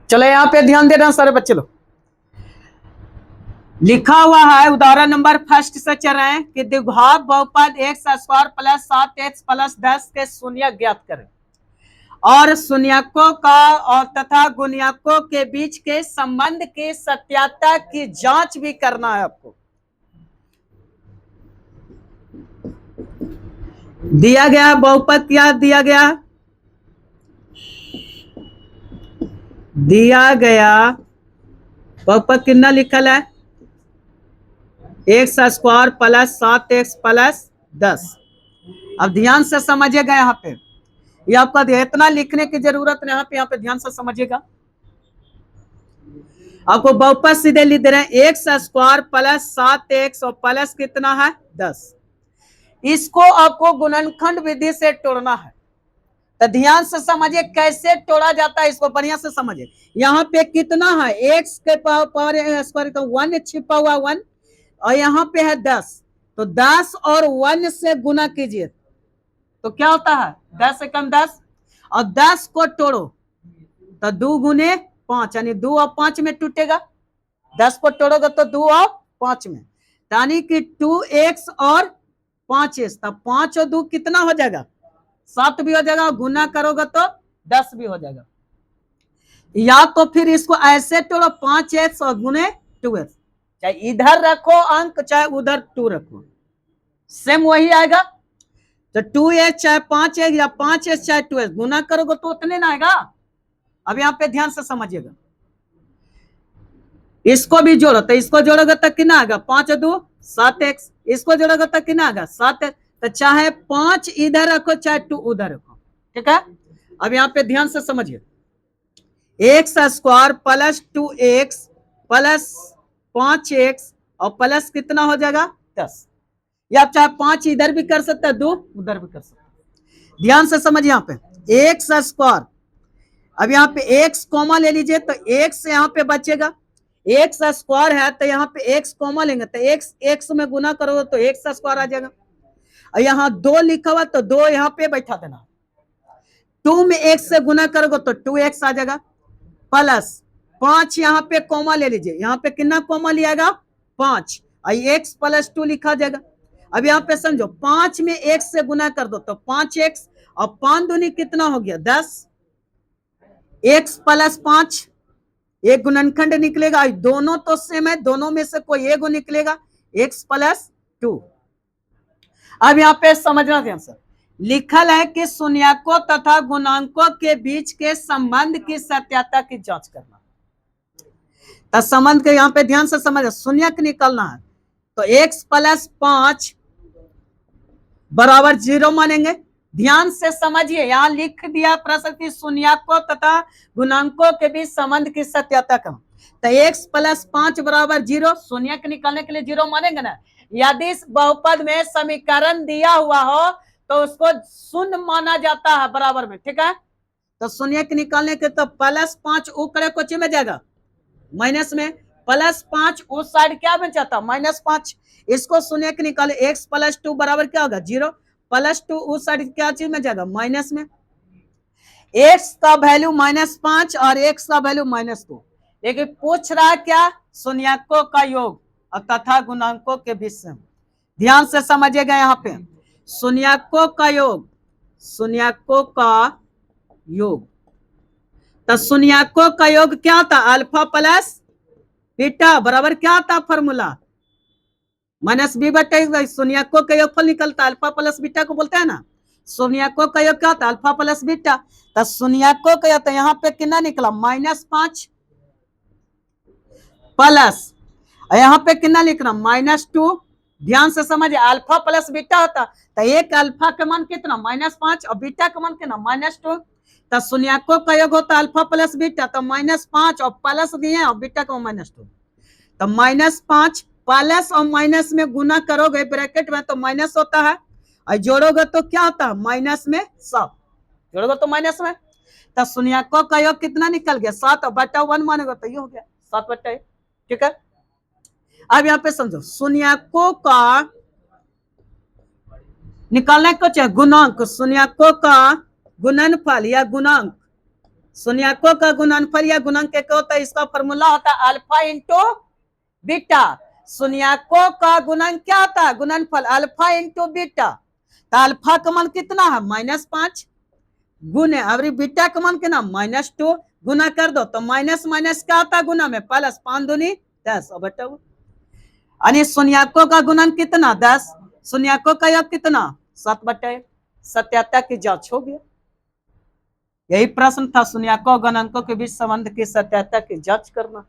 चलो यहाँ पे ध्यान देना सारे बच्चे लोग, लिखा हुआ है उदाहरण नंबर फर्स्ट से चल रहे हैं कि द्विघात बहुपद x square plus 7x plus 10 के शून्य ज्ञात करें और शून्यकों का और तथा गुणकों के बीच के संबंध की सत्यता की जांच भी करना है आपको। दिया गया बहुपद क्या दिया गया, दिया गया बहुपद कितना लिखल है, x square plus 7x plus 10। अब ध्यान से समझिएगा, यहाँ पे ये आपका इतना लिखने की जरूरत नहीं, यहाँ पे ध्यान से समझिएगा। आपको बहुपद सीधे लिख दे रहे हैं एक्स स्क्वायर प्लस 7x और प्लस कितना है 10। इसको आपको गुणनखंड विधि से तोड़ना है, तो ध्यान से समझिए कैसे तोड़ा जाता है, इसको बढ़िया से समझिए। यहाँ पे कितना है एक्स के पावर स्क्वायर का 1 छिपा हुआ 1 और यहाँ पे है 10, तो 10 और 1 से गुना कीजिए तो क्या होता है 10 से कम 10 और 10 को तोड़ो तो 2 गुने 5 यानी 2 और 5 में टूटेगा, 10 को तोड़ोगे तो 2 और 5 में, यानी कि 2x और 5x, तब 5 और 2 कितना हो जाएगा 7 भी हो जाएगा, गुना करोगे तो 10 भी हो जाएगा। या तो फिर इसको ऐसे तोड़ो 5x और गुने 2x, चाहे इधर रखो अंक चाहे उधर 2 रखो सेम वही आएगा। तो 2x चाहे 5x या 5x चाहे 2x गुना करोगे तो उतने ना आएगा। अब यहाँ पे ध्यान से समझिएगा, इसको भी जोड़ो तो इसको जोड़ोगे तो कितना आएगा 5 और 2 7x, इसको जोड़ोगे तो कितना आएगा 7x, तो चाहे 5 इधर रखो चाहे 2 उधर रखो, ठीक है। अब यहाँ पे ध्यान से समझिए, x square plus 2x plus 5x और प्लस कितना हो जाएगा 10, या चाहे 5 इधर भी कर सकते हैं 2 उधर भी कर सकते हैं। ध्यान से समझिए, यहाँ पे एक्स स्क्वायर, अब यहाँ पे एक्स कॉमा ले लीजिए तो एक्स यहाँ पे बचेगा, एक्स स्क्वायर है तो यहाँ पे एक्स कॉमा लेंगे तो एक्स एक्स में गुना करोगे तो एक्स स्क्वायर आ जाएगा, और यहाँ 2 लिखा हुआ तो 2 यहाँ पे बैठा देना, 2 में x से गुना करोगे तो 2x आ जाएगा, प्लस 5 यहाँ पे कॉमा ले लीजिए, यहाँ पे कितना कॉमा लियागा 5 और x प्लस 2 लिखा जाएगा। अब यहाँ पे समझो 5 में x से गुना कर दो तो 5x और 5 दूनी कितना हो गया 10, x प्लस 5 एक गुणनखंड निकलेगा, दोनों तो सेम है, दोनों में से कोई एक निकलेगा x प्लस 2। अब यहाँ पे समझना ध्यान से, लिखल है कि शून्यकों तथा गुणांकों के बीच के संबंध की सत्यता की जांच करना, तो संबंध के यहाँ पे ध्यान से समझ, शून्यक निकलना है तो x प्लस 5 बराबर 0 मानेंगे। ध्यान से समझिए, यहाँ लिख दिया प्रश्न की शून्यकों तथा गुणांकों के बीच संबंध की सत्यता का, तो x प्लस 5 बराबर 0, शून्यक निकालने के लिए 0 मानेंगे ना। यदि इस बहुपद में समीकरण दिया हुआ हो तो उसको शून्य माना जाता है बराबर में, ठीक है। तो शून्यक निकालने के तो प्लस 5 ऊपर कोची में जाएगा माइनस में, प्लस 5 उस साइड क्या बन जाता -5, इसको शून्यक निकाले x प्लस 2 बराबर क्या होगा 0, प्लस 2 उस साइड क्या चीज में जाएगा माइनस में, x का वैल्यू -5 और x का वैल्यू -2, लेकिन पूछ रहा है क्या शून्यकों का योग और तथा गुणांकों के बीच से। ध्यान से समझिएगा, यहाँ पे शून्यकों का योग, शून्यकों का योग, तो शून्यकों का योग क्या था अल्फा प्लस बीटा बराबर क्या था फॉर्मूला -b/, शून्यकों का योगफल निकलता अल्फा प्लस बीटा को बोलते हैं ना, शून्यकों का योग क्या था अल्फा प्लस बीटा, तो शून्यकों का योग यहाँ पे कितना निकला -5 प्लस यहाँ पे कितना लिखना -2। ध्यान से समझिए, अल्फा प्लस बीटा होता तो एक अल्फा का मान कितना -5 और बीटा का मान कितना -2, तो शून्यकों का योग होता अल्फा प्लस बीटा, तो -5 और प्लस दिए और बीटा का -2, तो -5 प्लस और माइनस में गुना करोगे ब्रैकेट में तो माइनस होता है, और जोड़ोगे तो क्या होता है माइनस में 7, जोड़ोगे तो माइनस में, तो शून्यकों का योग कितना निकल गया 7 और बटा 1 मानेगा तो ये हो गया 7/1, ठीक है। अब यहाँ पे समझो, शून्यकों का निकालने को चाहिए गुणांक, शून्यकों का गुणनफल या गुणांक, शून्यकों का गुणनफल या गुणांक क्या होता है? इसका फॉर्मूला होता है अल्फा इंटू बीटा। शून्यकों का गुणन क्या होता है? गुणनफल अल्फा इंटू बीटा। तो अल्फा का मान कितना है? -5 गुने अभी बीटा का मान कितना? -2 गुना कर दो तो माइनस माइनस क्या होता है? गुना में प्लस, 5 दूनी 10 बटा। यानी शून्यकों का गुणन कितना? 10। शून्यकों का योग कितना? 7/8। सत्यात्ता की जांच हो गया। यही प्रश्न था, शून्यकों गणांकों के बीच संबंध की सत्यात्ता की जांच करना।